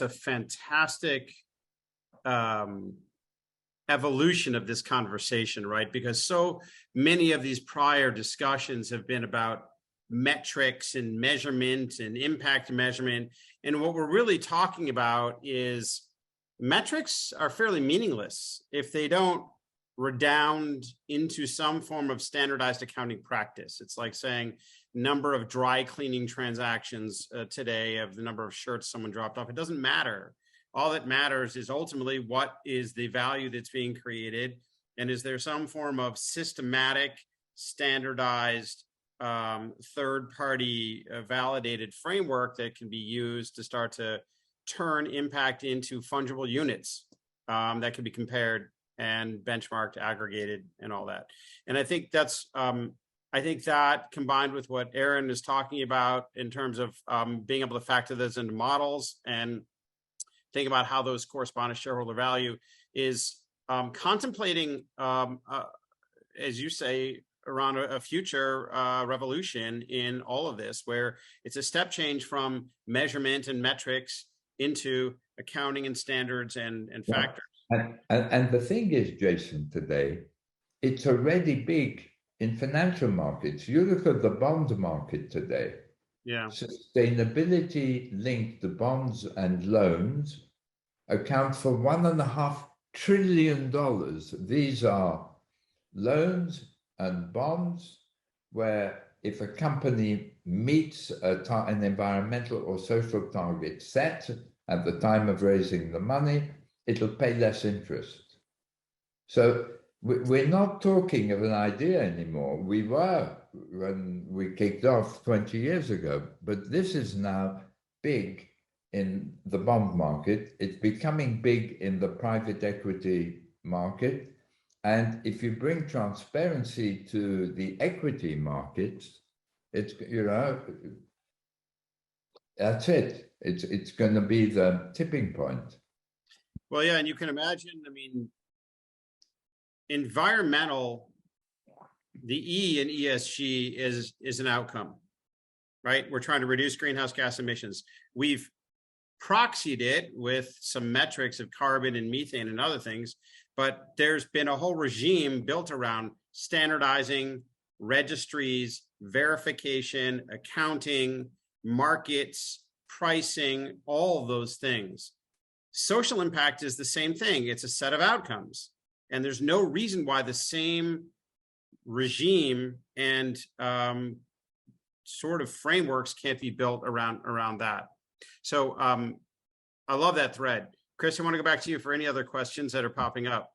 a fantastic evolution of this conversation, right? Because so many of these prior discussions have been about metrics and measurement and impact measurement. And what we're really talking about is metrics are fairly meaningless if they don't redound into some form of standardized accounting practice. It's like saying number of dry cleaning transactions today of the number of shirts someone dropped off. It doesn't matter. All that matters is ultimately what is the value that's being created, and is there some form of systematic standardized, third-party validated framework that can be used to start to turn impact into fungible units that can be compared and benchmarked, aggregated, and all that. And I think that's, I think that combined with what Aaron is talking about in terms of being able to factor those into models and think about how those correspond to shareholder value is contemplating, as you say, around a future revolution in all of this, where it's a step change from measurement and metrics into accounting and standards and factors. And the thing is, Jason, today, it's already big in financial markets. You look at the bond market today. Yeah. Sustainability linked bonds and loans account for $1.5 trillion. These are loans and bonds where if a company meets an environmental or social target set at the time of raising the money, it'll pay less interest. So we're not talking of an idea anymore. We were when we kicked off 20 years ago, but this is now big in the bond market. It's becoming big in the private equity market. And if you bring transparency to the equity markets, it's, you know, that's it. It's going to be the tipping point. Well, yeah, and you can imagine, I mean, environmental, the E in ESG is an outcome, right? We're trying to reduce greenhouse gas emissions. We've proxied it with some metrics of carbon and methane and other things, but there's been a whole regime built around standardizing, registries, verification, accounting, markets, pricing, all of those things. Social impact is the same thing. It's a set of outcomes. And there's no reason why the same regime and sort of frameworks can't be built around that. So I love that thread. Chris, I want to go back to you for any other questions that are popping up.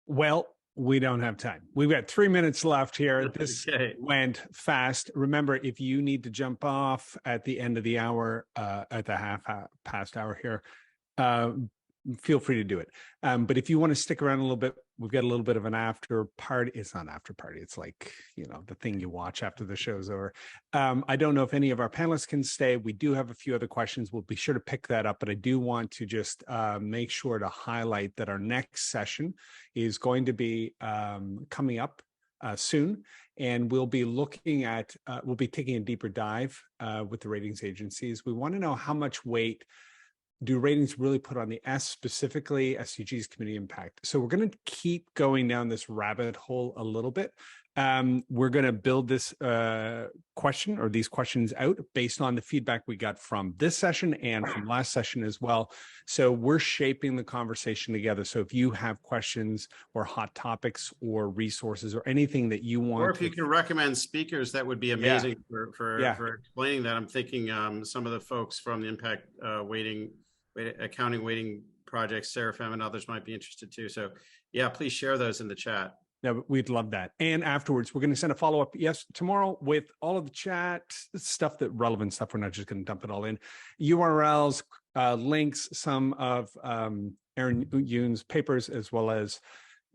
Well, we don't have time. We've got 3 minutes left here. This went fast. Remember, if you need to jump off at the end of the hour, at the half past hour here, feel free to do it. But if you want to stick around a little bit, we've got a little bit of an after party. It's not after party. It's like, you know, the thing you watch after the show's over. I don't know if any of our panelists can stay. We do have a few other questions. We'll be sure to pick that up, but I do want to just make sure to highlight that our next session is going to be coming up soon. And we'll be looking at, we'll be taking a deeper dive with the ratings agencies. We want to know how much weight do ratings really put on the S, specifically SDG's community impact? So we're going to keep going down this rabbit hole a little bit. We're going to build this question or these questions out based on the feedback we got from this session and from last session as well. So we're shaping the conversation together. So if you have questions or hot topics or resources or anything that you want, or if you can recommend speakers, that would be amazing for explaining that. I'm thinking some of the folks from the impact accounting weighting projects, Seraphim and others might be interested too. So yeah, please share those in the chat. Yeah, we'd love that. And afterwards, we're going to send a follow-up, tomorrow with all of the chat stuff, that relevant stuff. We're not just going to dump it all in. URLs, links, some of Aaron Yoon's papers, as well as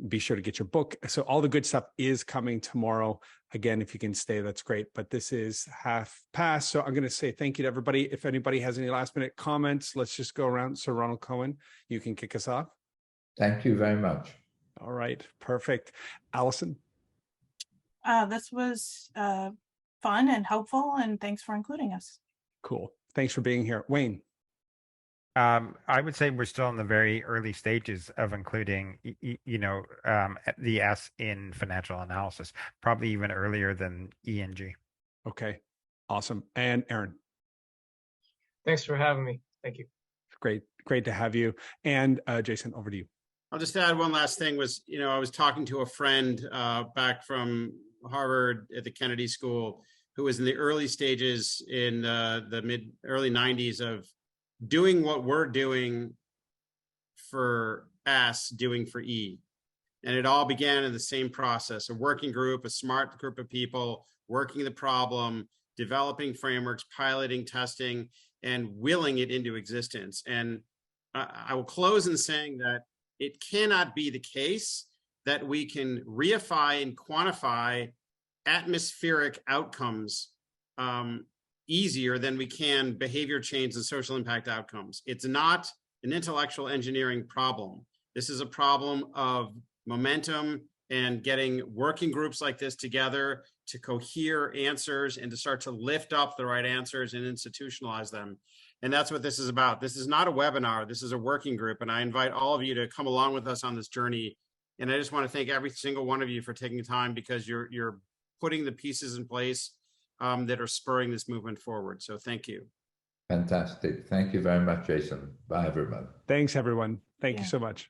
be sure to get your book. So all the good stuff is coming tomorrow. Again, if you can stay, that's great. But this is half past. So I'm going to say thank you to everybody. If anybody has any last minute comments, let's just go around. So Ronald, Cohen, you can kick us off. Thank you very much. All right. Perfect. Alison? This was fun and helpful, and thanks for including us. Cool. Thanks for being here. Wayne? I would say we're still in the very early stages of including, the S in financial analysis, probably even earlier than E and G. Okay. Awesome. And Aaron? Thanks for having me. Thank you. Great to have you. And Jason, over to you. I'll just add one last thing was, I was talking to a friend back from Harvard at the Kennedy School who was in the early stages in the early 90s of doing what we're doing for S, doing for E. And it all began in the same process, a working group, a smart group of people working the problem, developing frameworks, piloting, testing, and willing it into existence. And I will close in saying that it cannot be the case that we can reify and quantify atmospheric outcomes easier than we can behavior change and social impact outcomes. It's not an intellectual engineering problem. This is a problem of momentum and getting working groups like this together to cohere answers and to start to lift up the right answers and institutionalize them. And that's what this is about. This is not a webinar. This is a working group. And I invite all of you to come along with us on this journey. And I just want to thank every single one of you for taking time, because you're putting the pieces in place that are spurring this movement forward. So thank you. Fantastic. Thank you very much, Jason. Bye, everyone. Thanks, everyone. Thank you Yeah. so much.